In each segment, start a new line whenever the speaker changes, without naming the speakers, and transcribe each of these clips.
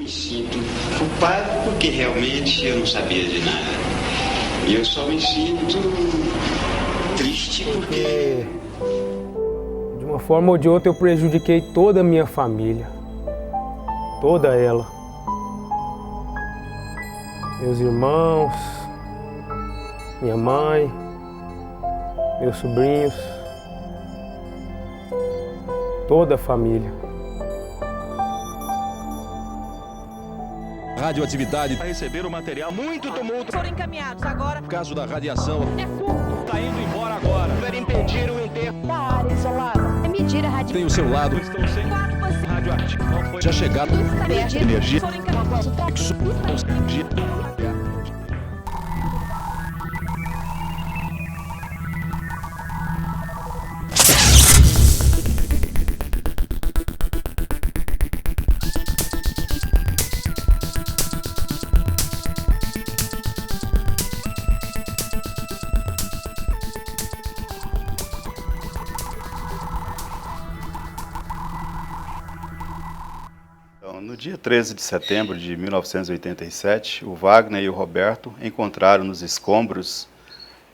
sinto culpado porque realmente eu não sabia de nada. E eu só me sinto triste porque...
De uma forma ou de outra eu prejudiquei toda a minha família. Toda ela. Meus irmãos, minha mãe, meus sobrinhos, toda a família.
Radioatividade
Para receber o material, muito tumulto.
Foram encaminhados agora.
no caso da radiação.
Está indo embora agora. Para impedir o enterro
Da área isolada. É medir a
Tem o seu lado.
Estão sem radioativo. Não foi
Já chegaram.
energia.
Foram encaminhados.
No dia 13 de setembro de 1987, o Wagner e o Roberto encontraram nos escombros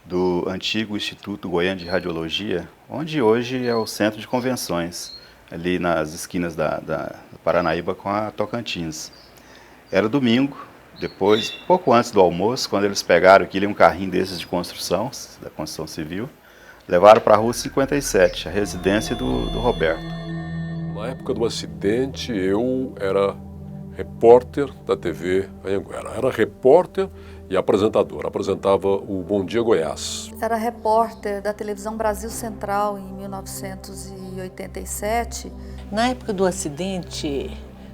do antigo Instituto Goiano de Radiologia, onde hoje é o centro de convenções, ali nas esquinas da Paranaíba com a Tocantins. Era domingo, depois, pouco antes do almoço, quando eles pegaram aquele um carrinho desses de construção, da construção civil, levaram para a Rua 57, a residência do Roberto.
Na época do acidente, eu era repórter da TV Anhanguera. Era repórter e apresentador. Apresentava o Bom Dia Goiás.
Era repórter da televisão Brasil Central em 1987.
Na época do acidente,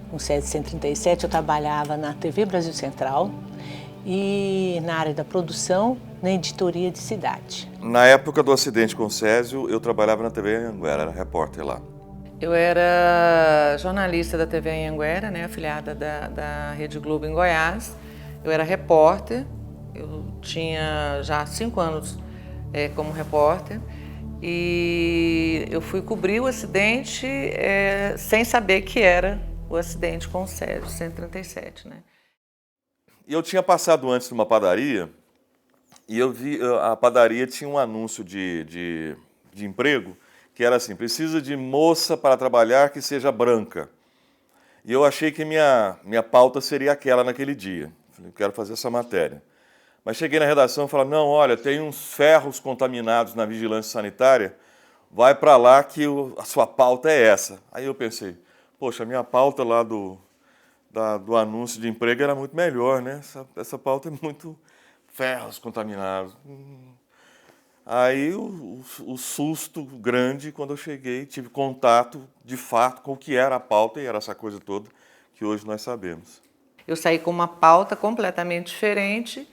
com sede 137, eu trabalhava na TV Brasil Central e na área da produção, na editoria de cidade.
Na época do acidente com o Césio, eu trabalhava na TV Anhanguera, era repórter lá.
Eu era jornalista da TV Anhanguera, né, afiliada da Rede Globo em Goiás. Eu era repórter, eu tinha já 5 anos como repórter e eu fui cobrir o acidente sem saber que era o acidente com o Césio 137, né?
E eu tinha passado antes numa padaria e eu vi, a padaria tinha um anúncio de emprego que era assim, precisa de moça para trabalhar que seja branca. E eu achei que minha pauta seria aquela naquele dia. Falei, eu quero fazer essa matéria. Mas cheguei na redação e falei, não, olha, tem uns ferros contaminados na vigilância sanitária, vai para lá que a sua pauta é essa. Aí eu pensei, poxa, a minha pauta lá do anúncio de emprego era muito melhor, né? Essa pauta é muito ferros contaminados. Aí o susto grande quando eu cheguei, tive contato de fato com o que era a pauta e era essa coisa toda que hoje nós sabemos.
Eu saí com uma pauta completamente diferente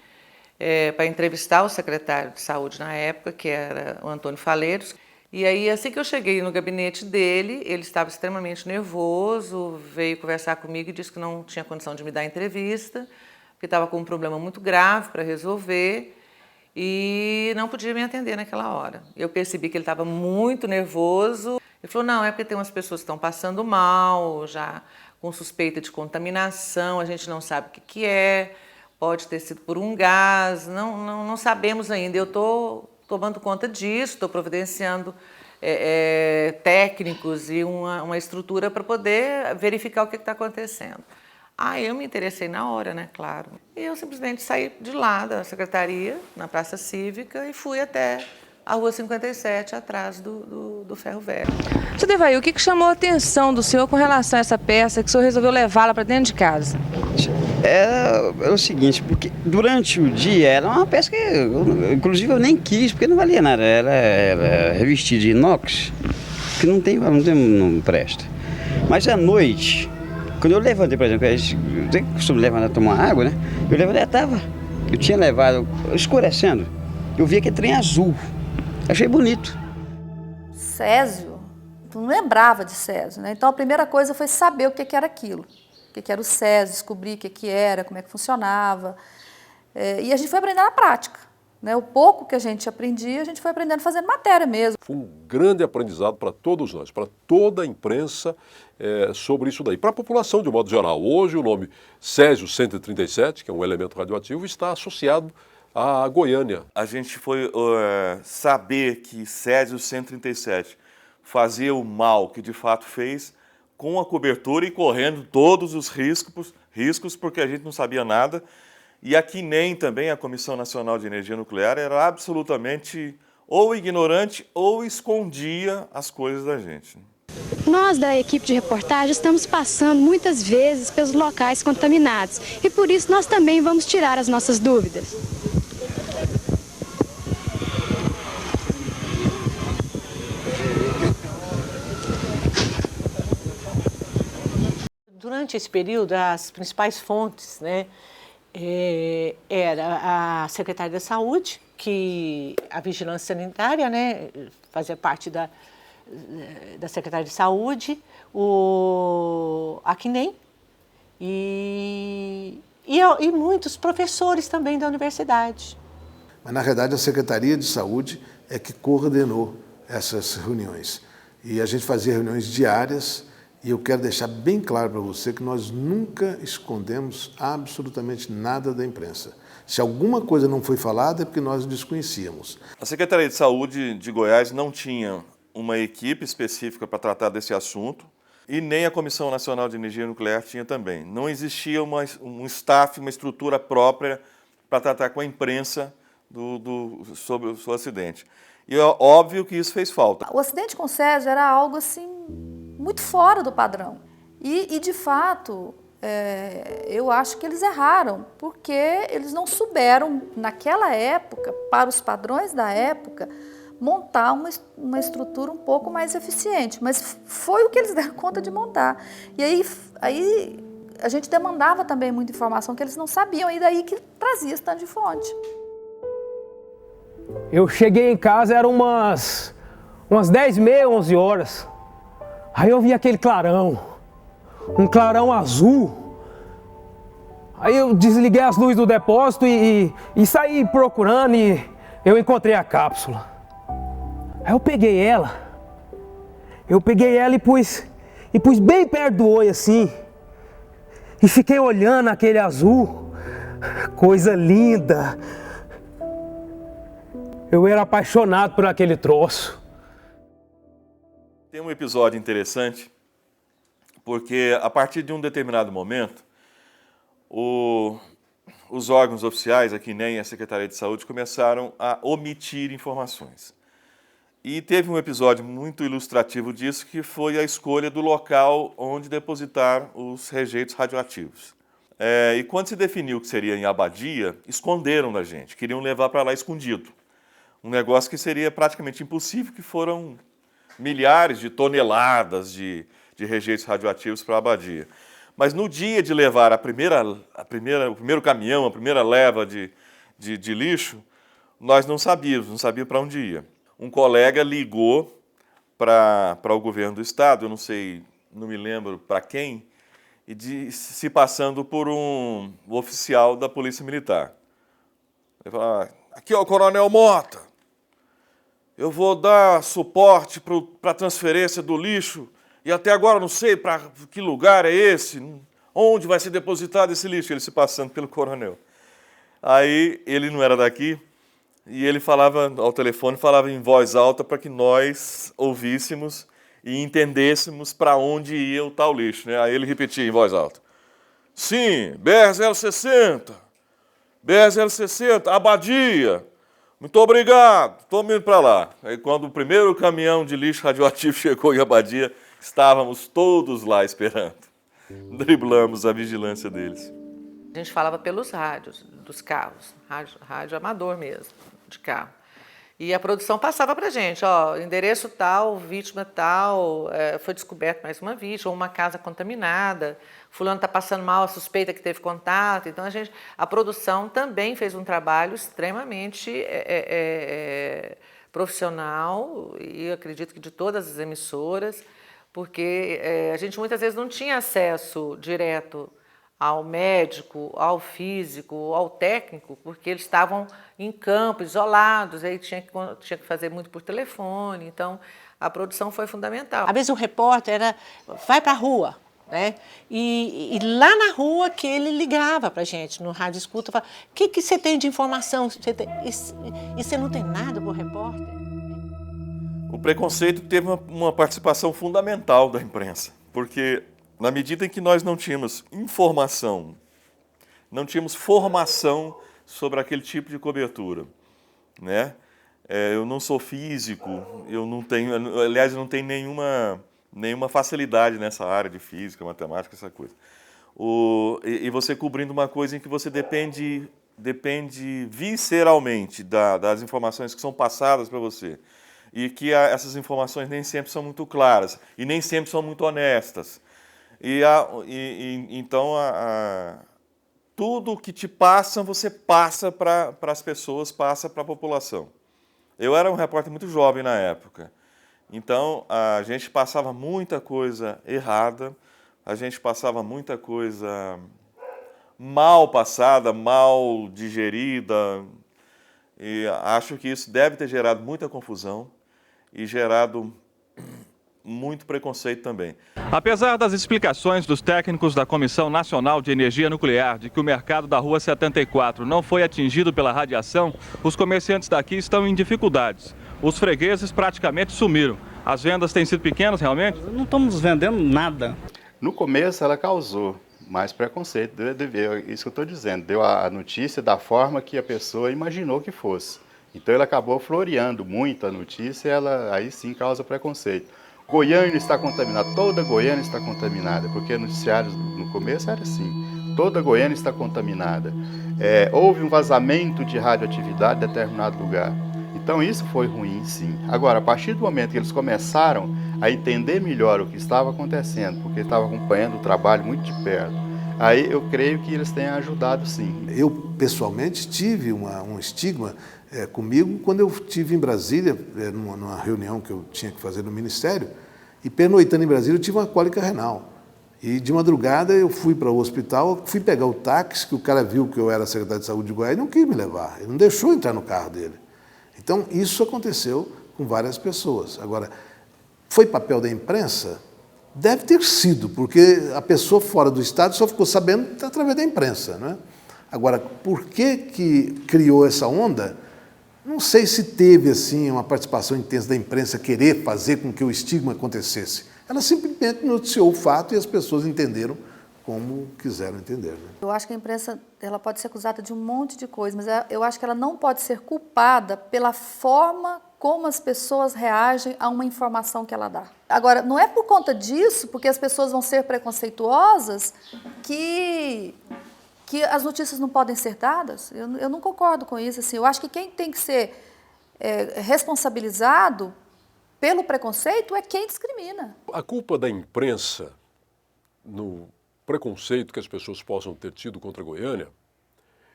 para entrevistar o secretário de saúde na época, que era o Antônio Faleiros. E aí, assim que eu cheguei no gabinete dele, ele estava extremamente nervoso, veio conversar comigo e disse que não tinha condição de me dar entrevista, porque estava com um problema muito grave para resolver. E não podia me atender naquela hora. Eu percebi que ele estava muito nervoso. Ele falou, não, é porque tem umas pessoas que estão passando mal, já com suspeita de contaminação, a gente não sabe o que é, pode ter sido por um gás, não sabemos ainda. Eu estou tomando conta disso, estou providenciando técnicos e uma estrutura para poder verificar o que está acontecendo. Eu me interessei na hora, né, claro. E eu simplesmente saí de lá da secretaria, na Praça Cívica, e fui até a Rua 57, atrás do Ferro Velho.
Seu Devair, o que chamou a atenção do senhor com relação a essa peça que o senhor resolveu levá-la para dentro de casa?
Era o seguinte, porque durante o dia era uma peça que, inclusive, eu nem quis, porque não valia nada. Era revestida de inox, que não presta. Mas à noite... Quando eu levantei, por exemplo, eu costumo levantar tomar água, né? Eu tinha levado, escurecendo, eu vi aquele trem azul. Achei bonito.
Césio, tu não lembrava de Césio, né? Então a primeira coisa foi saber o que era aquilo. O que era o Césio, descobrir o que era, como é que funcionava. E a gente foi aprender na prática. né? O pouco que a gente aprendia, a gente foi aprendendo fazendo matéria mesmo.
Foi um grande aprendizado para todos nós, para toda a imprensa sobre isso daí. Para a população, de modo geral. Hoje o nome Césio-137, que é um elemento radioativo, está associado à Goiânia.
A gente foi saber que Césio-137 fazia o mal que de fato fez com a cobertura e correndo todos os riscos porque a gente não sabia nada. E a CNEM também, a Comissão Nacional de Energia Nuclear, era absolutamente ou ignorante ou escondia as coisas da gente.
Nós, da equipe de reportagem, estamos passando muitas vezes pelos locais contaminados e por isso nós também vamos tirar as nossas dúvidas.
Durante esse período, as principais fontes, né, era a Secretaria da Saúde, que a Vigilância Sanitária, né, fazia parte da Secretaria de Saúde, a CNEM e muitos professores também da universidade.
Mas, na realidade, a Secretaria de Saúde é que coordenou essas reuniões. E a gente fazia reuniões diárias. E eu quero deixar bem claro para você que nós nunca escondemos absolutamente nada da imprensa. Se alguma coisa não foi falada é porque nós desconhecíamos.
A Secretaria de Saúde de Goiás não tinha uma equipe específica para tratar desse assunto e nem a Comissão Nacional de Energia Nuclear tinha também. Não existia um staff, uma estrutura própria para tratar com a imprensa sobre o acidente. E é óbvio que isso fez falta.
O acidente com o Césio era algo assim muito fora do padrão. E de fato, eu acho que eles erraram, porque eles não souberam, naquela época, para os padrões da época, montar uma estrutura um pouco mais eficiente. Mas foi o que eles deram conta de montar. E aí a gente demandava também muita informação que eles não sabiam, e daí que trazia esse tanto de fonte.
Eu cheguei em casa, eram umas 10h30, 11 horas. Aí eu vi aquele clarão, um clarão azul. Aí eu desliguei as luzes do depósito e saí procurando e eu encontrei a cápsula. Aí eu peguei ela e pus bem perto do olho assim. E fiquei olhando aquele azul, coisa linda. Eu era apaixonado por aquele troço.
Tem um episódio interessante, porque a partir de um determinado momento, os órgãos oficiais, a CNEM e a Secretaria de Saúde, começaram a omitir informações. E teve um episódio muito ilustrativo disso, que foi a escolha do local onde depositar os rejeitos radioativos. E quando se definiu que seria em Abadia, esconderam da gente, queriam levar para lá escondido. Um negócio que seria praticamente impossível, que foram milhares de toneladas de rejeitos radioativos para Abadia. Mas no dia de levar o primeiro caminhão, a primeira leva de lixo, nós não sabíamos para onde ia. Um colega ligou para o governo do estado, eu não me lembro para quem, e se passando por um oficial da Polícia Militar. Ele falou: aqui é o Coronel Mota. Eu vou dar suporte para a transferência do lixo e até agora não sei para que lugar é esse, onde vai ser depositado esse lixo. Ele se passando pelo coronel. Aí ele não era daqui e ele falava ao telefone, falava em voz alta para que nós ouvíssemos e entendêssemos para onde ia o tal lixo, né? Aí ele repetia em voz alta: sim, BR-060, BR-060, Abadia. Muito obrigado, estou indo para lá. Aí quando o primeiro caminhão de lixo radioativo chegou em Abadia, estávamos todos lá esperando. Driblamos a vigilância deles.
A gente falava pelos rádios dos carros, rádio amador mesmo, de carro. E a produção passava para a gente, ó, endereço tal, vítima tal, foi descoberto mais uma vítima, ou uma casa contaminada, fulano está passando mal, a suspeita que teve contato. Então a produção também fez um trabalho extremamente profissional, e eu acredito que de todas as emissoras, porque a gente muitas vezes não tinha acesso direto ao médico, ao físico, ao técnico, porque eles estavam em campo, isolados, aí tinha que fazer muito por telefone, então a produção foi fundamental.
Às vezes o repórter vai para a rua, né? E lá na rua que ele ligava para a gente, no rádio escuta, falava, o que você tem de informação? E você não tem nada para o repórter?
O preconceito teve uma participação fundamental da imprensa, porque na medida em que nós não tínhamos informação, não tínhamos formação sobre aquele tipo de cobertura, né? Eu não sou físico, eu não tenho nenhuma facilidade nessa área de física, matemática, essa coisa. E você cobrindo uma coisa em que você depende visceralmente das informações que são passadas para você. E que essas informações nem sempre são muito claras e nem sempre são muito honestas. Então, tudo que te passam, você passa para as pessoas, passa para a população. Eu era um repórter muito jovem na época, então a gente passava muita coisa errada, a gente passava muita coisa mal passada, mal digerida, e acho que isso deve ter gerado muita confusão e gerado muito preconceito também.
Apesar das explicações dos técnicos da Comissão Nacional de Energia Nuclear de que o mercado da Rua 74 não foi atingido pela radiação, os comerciantes daqui estão em dificuldades. Os fregueses praticamente sumiram. As vendas têm sido pequenas realmente?
Não estamos vendendo nada.
No começo ela causou mais preconceito, isso que eu estou dizendo, deu a notícia da forma que a pessoa imaginou que fosse. Então ele acabou floreando muito a notícia e ela aí sim causa preconceito. Goiânia está contaminada, toda Goiânia está contaminada, porque noticiários no começo era assim, toda Goiânia está contaminada. Houve um vazamento de radioatividade em determinado lugar. Então isso foi ruim, sim. Agora, a partir do momento que eles começaram a entender melhor o que estava acontecendo, porque estavam acompanhando o trabalho muito de perto, aí eu creio que eles tenham ajudado, sim.
Eu, pessoalmente, tive um estigma comigo quando eu estive em Brasília, numa reunião que eu tinha que fazer no Ministério, e pernoitando em Brasília eu tive uma cólica renal. E de madrugada eu fui para o hospital, fui pegar o táxi, que o cara viu que eu era secretário de saúde de Goiás e não quis me levar, ele não deixou entrar no carro dele. Então isso aconteceu com várias pessoas. Agora, foi papel da imprensa? Deve ter sido, porque a pessoa fora do estado só ficou sabendo através da imprensa, não é? Agora, por que criou essa onda? Não sei se teve assim uma participação intensa da imprensa querer fazer com que o estigma acontecesse. Ela simplesmente noticiou o fato e as pessoas entenderam como quiseram entender. Né?
Eu acho que a imprensa ela pode ser acusada de um monte de coisa, mas eu acho que ela não pode ser culpada pela forma como as pessoas reagem a uma informação que ela dá. Agora, não é por conta disso, porque as pessoas vão ser preconceituosas, que as notícias não podem ser dadas. Eu não concordo com isso. Assim, eu acho que quem tem que ser responsabilizado pelo preconceito é quem discrimina.
A culpa da imprensa no preconceito que as pessoas possam ter tido contra a Goiânia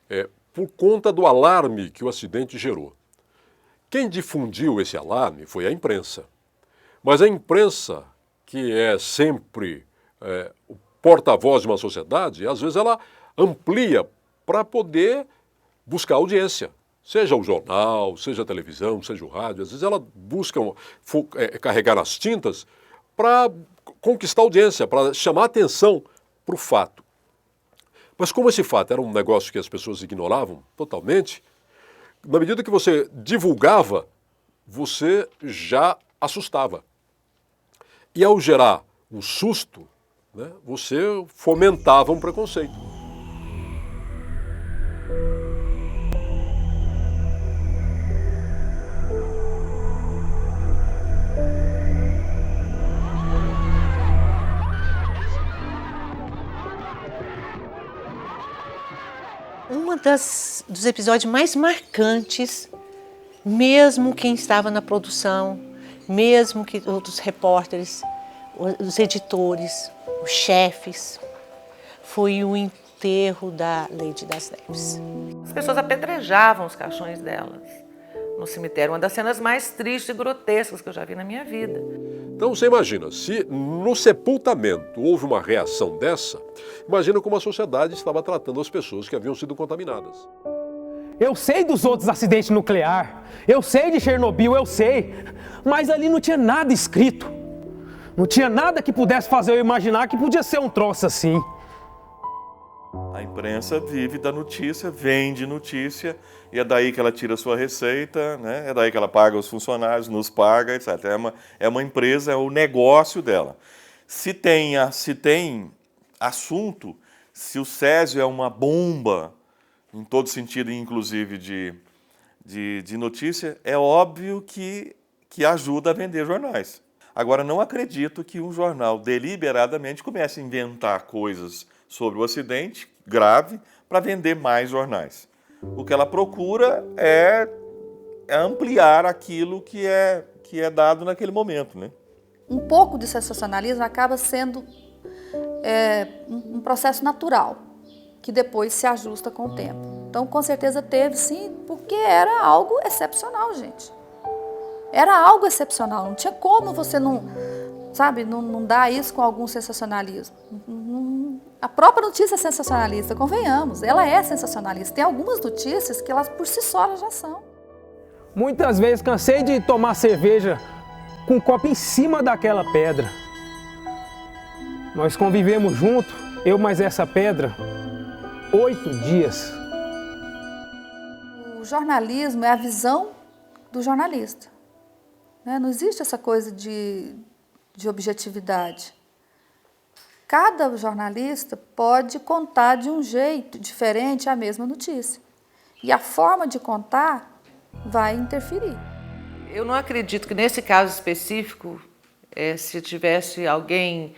é por conta do alarme que o acidente gerou. Quem difundiu esse alarme foi a imprensa. Mas a imprensa, que é sempre o porta-voz de uma sociedade, às vezes ela amplia para poder buscar audiência. Seja o jornal, seja a televisão, seja o rádio. Às vezes ela busca carregar as tintas para conquistar audiência, para chamar atenção para o fato. Mas como esse fato era um negócio que as pessoas ignoravam totalmente, na medida que você divulgava, você já assustava. E ao gerar um susto, né, você fomentava um preconceito.
Dos episódios mais marcantes, mesmo quem estava na produção, mesmo que outros repórteres, os editores, os chefes, foi o enterro da Lady das Neves.
As pessoas apedrejavam os caixões delas. no cemitério. Uma das cenas mais tristes e grotescas que eu já vi na minha vida.
Então você imagina, se no sepultamento houve uma reação dessa, imagina como a sociedade estava tratando as pessoas que haviam sido contaminadas.
Eu sei dos outros acidentes nucleares, eu sei de Chernobyl, eu sei, mas ali não tinha nada escrito. Não tinha nada que pudesse fazer eu imaginar que podia ser um troço assim.
A imprensa vive da notícia, vende notícia, e é daí que ela tira a sua receita, né? É daí que ela paga os funcionários, nos paga, etc. É uma empresa, é o negócio dela. Se tem assunto, se o Césio é uma bomba, em todo sentido, inclusive de notícia, é óbvio que ajuda a vender jornais. Agora, não acredito que um jornal deliberadamente comece a inventar coisas sobre o acidente grave para vender mais jornais. O que ela procura é ampliar aquilo que é dado naquele momento, né?
Um pouco de sensacionalismo acaba sendo um processo natural, que depois se ajusta com o tempo. Então, com certeza teve, sim, porque era algo excepcional, gente. Era algo excepcional, não tinha como você não dar isso com algum sensacionalismo. A própria notícia é sensacionalista, convenhamos, ela é sensacionalista. Tem algumas notícias que elas por si só já são.
Muitas vezes cansei de tomar cerveja com um copo em cima daquela pedra. Nós convivemos junto, eu mais essa pedra, 8 dias.
O jornalismo é a visão do jornalista. Não existe essa coisa de objetividade. Cada jornalista pode contar de um jeito diferente a mesma notícia. E a forma de contar vai interferir.
Eu não acredito que nesse caso específico, se tivesse alguém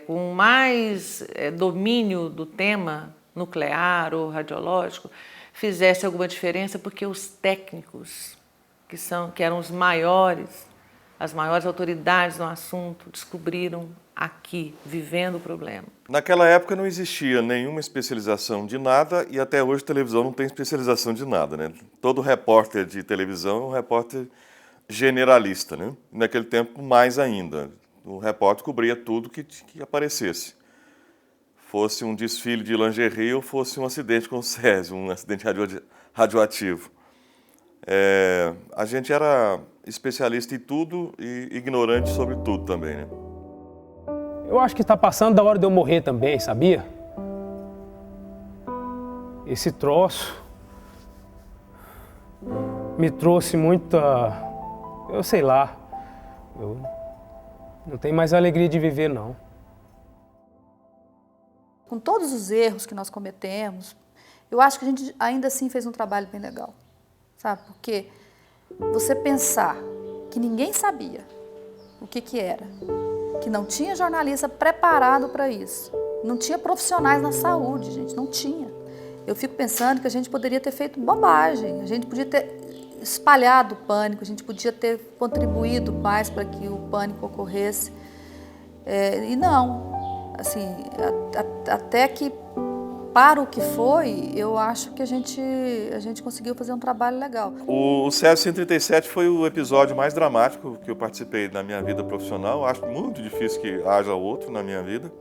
com mais domínio do tema nuclear ou radiológico, fizesse alguma diferença, porque os técnicos, que eram os maiores, as maiores autoridades no assunto, descobriram aqui, vivendo o problema.
Naquela época não existia nenhuma especialização de nada e até hoje a televisão não tem especialização de nada, né? Todo repórter de televisão é um repórter generalista, né? Naquele tempo, mais ainda. O repórter cobria tudo que aparecesse. Fosse um desfile de lingerie ou fosse um acidente com o Césio, um acidente radioativo. A gente era especialista em tudo e ignorante sobre tudo também, né?
Eu acho que está passando da hora de eu morrer também, sabia? Esse troço me trouxe muita... eu sei lá, eu não tenho mais alegria de viver, não.
Com todos os erros que nós cometemos, eu acho que a gente ainda assim fez um trabalho bem legal, sabe? Porque você pensar que ninguém sabia o que era, que não tinha jornalista preparado para isso, não tinha profissionais na saúde, gente, não tinha. Eu fico pensando que a gente poderia ter feito bobagem, a gente podia ter espalhado o pânico, a gente podia ter contribuído mais para que o pânico ocorresse. E não, assim, até que para o que foi, eu acho que a gente conseguiu fazer um trabalho legal.
O Césio 137 foi o episódio mais dramático que eu participei na minha vida profissional. Acho muito difícil que haja outro na minha vida.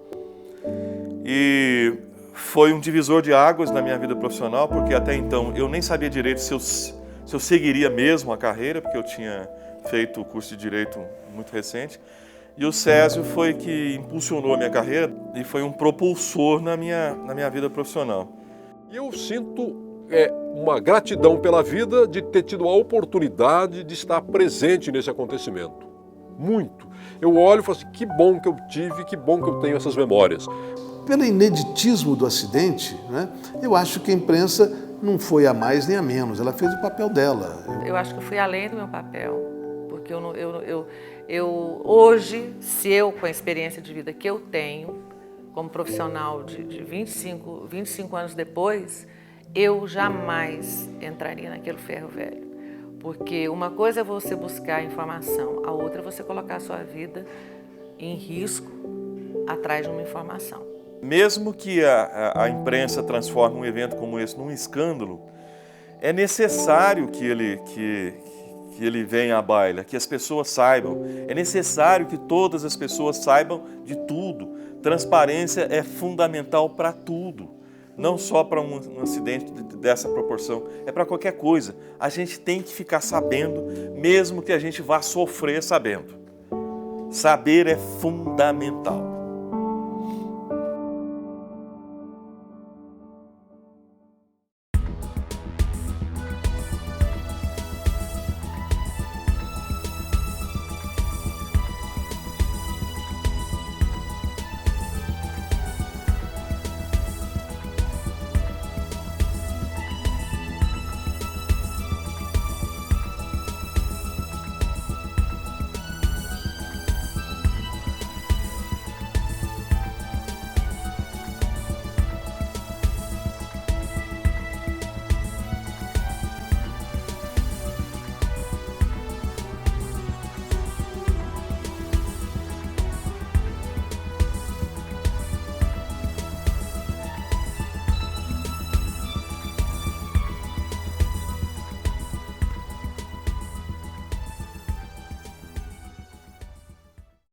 E foi um divisor de águas na minha vida profissional, porque até então eu nem sabia direito se eu seguiria mesmo a carreira, porque eu tinha feito o curso de Direito muito recente. E o Césio foi que impulsionou a minha carreira e foi um propulsor na minha vida profissional.
E eu sinto uma gratidão pela vida de ter tido a oportunidade de estar presente nesse acontecimento. Muito. Eu olho e falo assim, que bom que eu tive, que bom que eu tenho essas memórias.
Pelo ineditismo do acidente, né, eu acho que a imprensa não foi a mais nem a menos, ela fez o papel dela.
Eu acho que eu fui além do meu papel, porque hoje, se eu, com a experiência de vida que eu tenho, como profissional de 25 anos depois, eu jamais entraria naquele ferro velho. Porque uma coisa é você buscar informação, a outra é você colocar a sua vida em risco atrás de uma informação.
Mesmo que a imprensa transforme um evento como esse num escândalo, é necessário que ele venha à baila, que as pessoas saibam. É necessário que todas as pessoas saibam de tudo. Transparência é fundamental para tudo. Não só para um acidente dessa proporção, é para qualquer coisa. A gente tem que ficar sabendo, mesmo que a gente vá sofrer sabendo. Saber é fundamental.